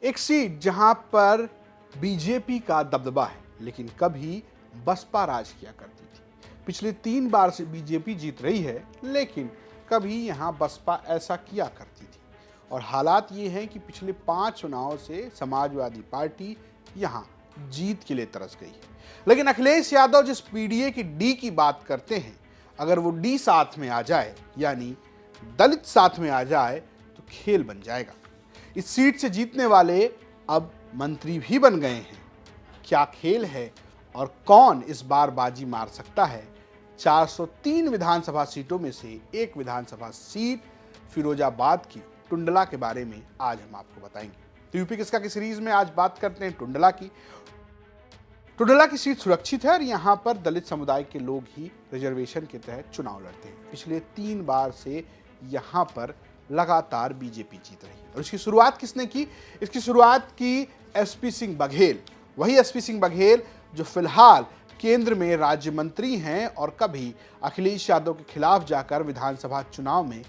एक सीट जहां पर बीजेपी का दबदबा है, लेकिन कभी बसपा राज किया करती थी। पिछले 3 बार से बीजेपी जीत रही है, लेकिन कभी यहां बसपा ऐसा किया करती थी। और हालात ये हैं कि पिछले 5 चुनाव से समाजवादी पार्टी यहां जीत के लिए तरस गई है। लेकिन अखिलेश यादव जिस पीडीए की डी की बात करते हैं, अगर वो डी साथ में आ जाए, यानी दलित साथ में आ जाए, तो खेल बन जाएगा। इस सीट से जीतने वाले अब मंत्री भी बन गए हैं। क्या खेल है और कौन इस बार बाजी मार सकता है? 403 विधानसभा सीटों में से एक विधानसभा सीट फिरोजाबाद की टुंडला के बारे में आज हम आपको बताएंगे। तो यूपी किसका की सीरीज में आज बात करते हैं टुंडला की। टुंडला की सीट सुरक्षित है और यहाँ पर दलित समुदाय के लोग ही रिजर्वेशन के तहत चुनाव लड़ते हैं। पिछले 3 बार से यहाँ पर लगातार बीजेपी जीत रही है। और इसकी शुरुआत किसने की? इसकी शुरुआत की एसपी सिंह बघेल, वही एसपी सिंह बघेल जो फिलहाल केंद्र में राज्य मंत्री हैं और कभी अखिलेश यादव के खिलाफ जाकर विधानसभा चुनाव में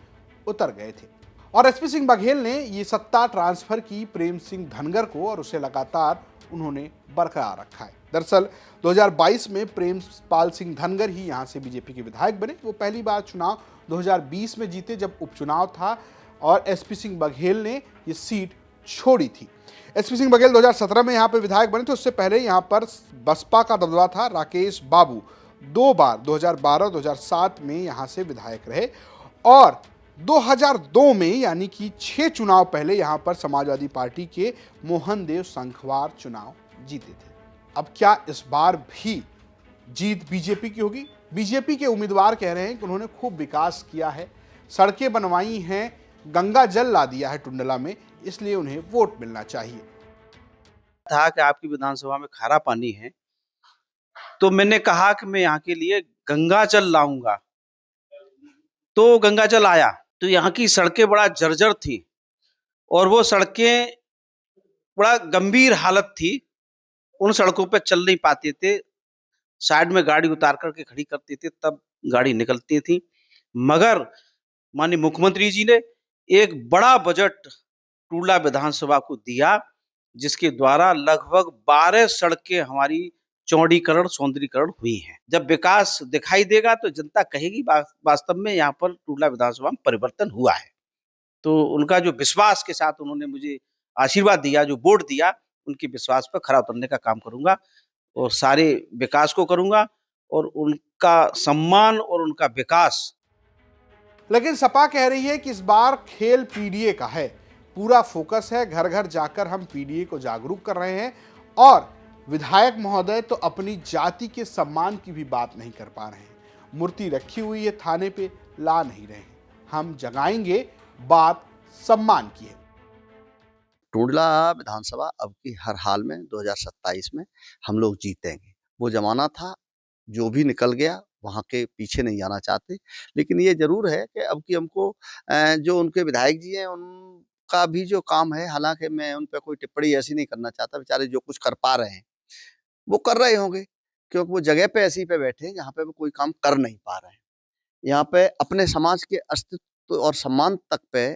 उतर गए थे। और एसपी सिंह बघेल ने ये सत्ता ट्रांसफर की प्रेम सिंह धनगर को और उसे लगातार उन्होंने बरकरार रखा है। दरअसल 2022 में प्रेमपाल सिंह धनगर ही यहां से बीजेपी के विधायक बने। वो पहली बार चुनाव 2020 में जीते जब उपचुनाव था और एसपी सिंह बघेल ने ये सीट छोड़ी थी। एसपी सिंह बघेल 2017 में यहाँ पे विधायक बने थे। उससे पहले यहाँ पर बसपा का दबदबा था। राकेश बाबू 2 बार 2012 2007 में यहाँ से विधायक रहे और 2002 में यानी कि 6 चुनाव पहले यहाँ पर समाजवादी पार्टी के मोहन देव संखवार चुनाव जीते थे। अब क्या इस बार भी जीत बीजेपी की होगी? बीजेपी के उम्मीदवार कह रहे हैं कि उन्होंने खूब विकास किया है, सड़कें बनवाई हैं, गंगा जल ला दिया है टुंडला में, इसलिए उन्हें वोट मिलना चाहिए। था कि आपकी विधानसभा में खारा पानी है, तो मैंने कहा कि मैं यहाँ के लिए गंगा जल लाऊंगा। तो गंगा जल आया तो यहाँ की सड़कें बड़ा जर्जर थी और वो सड़कें बड़ा गंभीर हालत थी। उन सड़कों पे चल नहीं पाते थे, साइड में गाड़ी उतार करके खड़ी करते थे तब गाड़ी निकलती थी। मगर माननीय मुख्यमंत्री जी ने एक बड़ा बजट टुंडला विधानसभा को दिया, जिसके द्वारा लगभग 12 सड़कें हमारी चौड़ीकरण सौंदर्यीकरण हुई हैं। जब विकास दिखाई देगा तो जनता कहेगी वास्तव में यहाँ पर टुंडला विधानसभा में परिवर्तन हुआ है। तो उनका जो विश्वास के साथ उन्होंने मुझे आशीर्वाद दिया, जो वोट दिया, उनके विश्वास पर खरा उतरने का काम करूंगा और सारे विकास को करूंगा और उनका सम्मान और उनका विकास। लेकिन सपा कह रही है कि इस बार खेल पीडीए का है, पूरा फोकस है, घर घर जाकर हम पीडीए को जागरूक कर रहे हैं। और विधायक महोदय तो अपनी जाति के सम्मान की भी बात नहीं कर पा रहे हैं। मूर्ति रखी हुई है, थाने पे ला नहीं रहे हैं। हम जगाएंगे बात सम्मान की है। टुंडला विधानसभा अब की हर हाल में 2027 में हम लोग जीतेंगे। वो जमाना था, जो भी निकल गया वहाँ के पीछे नहीं जाना चाहते। लेकिन ये जरूर है कि अब की हमको जो उनके विधायक जी हैं उनका भी जो काम है, हालांकि मैं उन पर कोई टिप्पणी ऐसी नहीं करना चाहता। बेचारे जो कुछ कर पा रहे हैं वो कर रहे होंगे, क्योंकि वो जगह पे ऐसी पे बैठे हैं जहाँ पे वो कोई काम कर नहीं पा रहे हैं। यहाँ पे अपने समाज के अस्तित्व और सम्मान तक पे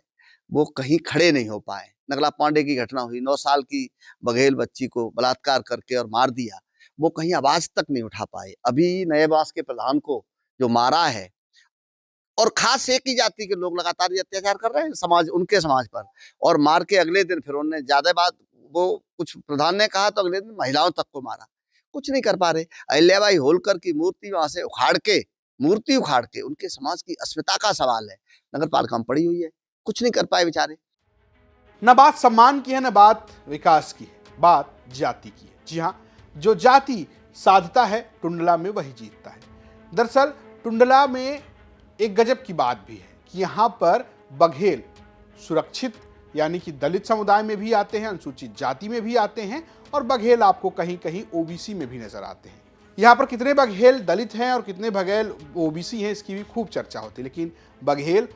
वो कहीं खड़े नहीं हो पाए। नगला पांडे की घटना हुई, 9 साल की बघेल बच्ची को बलात्कार करके और मार दिया, वो कहीं आवाज तक नहीं उठा पाए। अभी नए बांस के प्रधान को जो मारा है, और खास एक ही जाति के लोग लगातार ये अत्याचार कर रहे हैं समाज, उनके समाज पर, और मार के अगले दिन फिर उन्होंने ज्यादा बात, वो कुछ प्रधान ने कहा तो अगले दिन महिलाओं तक को मारा। कुछ नहीं कर पा रहे। अहिल्याबाई होलकर की मूर्ति वहां से मूर्ति उखाड़ के उनके समाज की अस्मिता का सवाल है, नगर पालिका में पड़ी हुई है, कुछ नहीं कर पाए बेचारे। न बात सम्मान की है, न बात विकास की है, बात जाति की है। जी हाँ, जो जाति साधता है टुंडला में वही जीतता है। दरअसल टुंडला में एक गजब की बात भी है कि यहाँ पर बघेल सुरक्षित यानी कि दलित समुदाय में भी आते हैं, अनुसूचित जाति में भी आते हैं और बघेल आपको कहीं कहीं ओबीसी में भी नजर आते हैं। यहाँ पर कितने बघेल दलित हैं और कितने बघेल ओबीसी हैं, इसकी भी खूब चर्चा होती है। लेकिन बघेल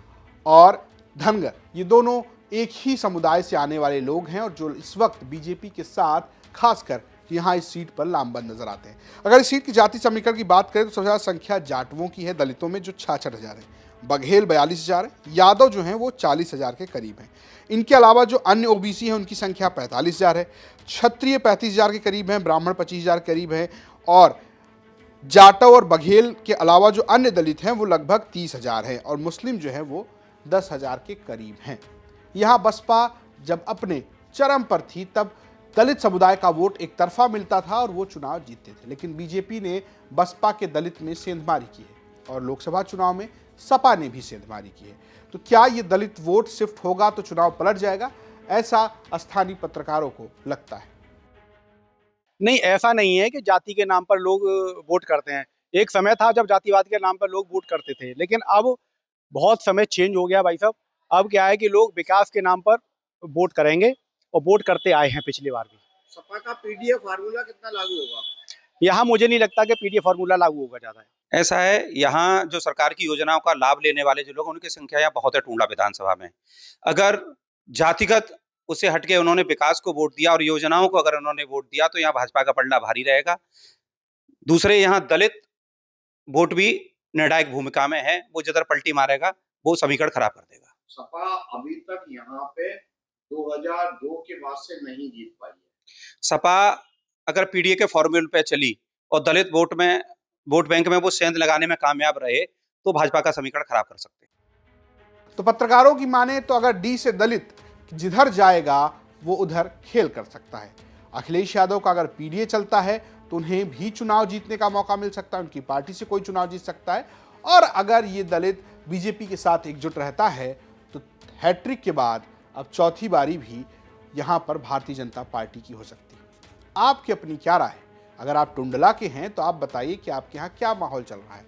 और धनगर ये दोनों एक ही समुदाय से आने वाले लोग हैं और जो इस वक्त बीजेपी के साथ खासकर यहाँ इस सीट पर लामबंद नजर आते हैं। अगर इस सीट की जाति समीकरण की बात करें तो सबसे ज्यादा संख्या जाटवों की है, दलितों में जो 66,000 है। बघेल 42,000 है, यादव जो हैं वो 40,000 के करीब हैं। इनके अलावा जो अन्य ओबीसी हैं उनकी संख्या 45,000 है, क्षत्रिय 35,000 के करीब हैं, ब्राह्मण 25,000 के करीब हैं और जाटव और बघेल के अलावा जो अन्य दलित हैं वो लगभग 30,000 हैं और मुस्लिम जो हैं वो 10,000 के करीब हैं। यहाँ बसपा जब अपने चरम पर थी तब दलित समुदाय का वोट एक तरफा मिलता था और वो चुनाव जीतते थे, लेकिन बीजेपी ने बसपा के दलित में सेंधमारी की है और लोकसभा चुनाव में सपा ने भी सेंधमारी की है। तो क्या ये दलित वोट शिफ्ट होगा तो चुनाव पलट जाएगा, ऐसा स्थानीय पत्रकारों को लगता है। नहीं, ऐसा नहीं है कि जाति के नाम पर लोग वोट करते हैं। एक समय था जब जातिवाद के नाम पर लोग वोट करते थे, लेकिन अब बहुत समय चेंज हो गया भाई साहब। अब क्या है कि लोग विकास के नाम पर वोट करेंगे और वोट करते आए हैं पिछली बार भी। सपा का पीडीएफ फार्मूला कितना लागू होगा? यहाँ मुझे नहीं लगता कि पीडीएफ फार्मूला लागू होगा ज़्यादा है। ऐसा है, यहाँ जो सरकार की योजनाओं का लाभ लेने वाले जो लोग उनकी संख्या यहाँ बहुत है टुंडला विधानसभा में। अगर जातिगत उससे हटके उन्होंने विकास को वोट दिया और योजनाओं को अगर उन्होंने वोट दिया तो यहाँ भाजपा का पलड़ा भारी रहेगा। दूसरे यहाँ दलित वोट भी निर्णायक भूमिका में है, वो जिधर पलटी मारेगा वो समीकरण खराब कर देगा। सपा अभी तक यहाँ पे 2002 के बाद से नहीं जीत पाई है। सपा अगर पीडीए के फॉर्मूले पे चली और दलित वोट बैंक में वो सेंध लगाने में कामयाब रहे तो भाजपा का समीकरण खराब कर सकते हैं। तो पत्रकारों की माने तो अगर डी से दलित जिधर जाएगा वो उधर खेल कर सकता है। अखिलेश यादव का अगर पीडीए चलता है तो उन्हें भी चुनाव जीतने का मौका मिल सकता है, उनकी पार्टी से कोई चुनाव जीत सकता है। और अगर ये दलित बीजेपी के साथ एकजुट रहता है तो हैट्रिक के बाद अब चौथी बारी भी यहाँ पर भारतीय जनता पार्टी की हो सकती है। आपकी अपनी क्या राय है? अगर आप टुंडला के हैं तो आप बताइए कि आपके यहाँ क्या माहौल चल रहा है,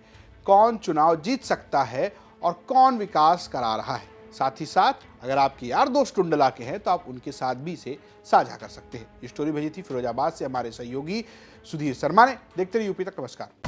कौन चुनाव जीत सकता है और कौन विकास करा रहा है। साथ ही साथ अगर आपके यार दोस्त टुंडला के हैं तो आप उनके साथ भी इसे साझा कर सकते हैं। ये स्टोरी भेजी थी फिरोजाबाद से हमारे सहयोगी सुधीर शर्मा ने। देखते रहिए यूपी तक। नमस्कार।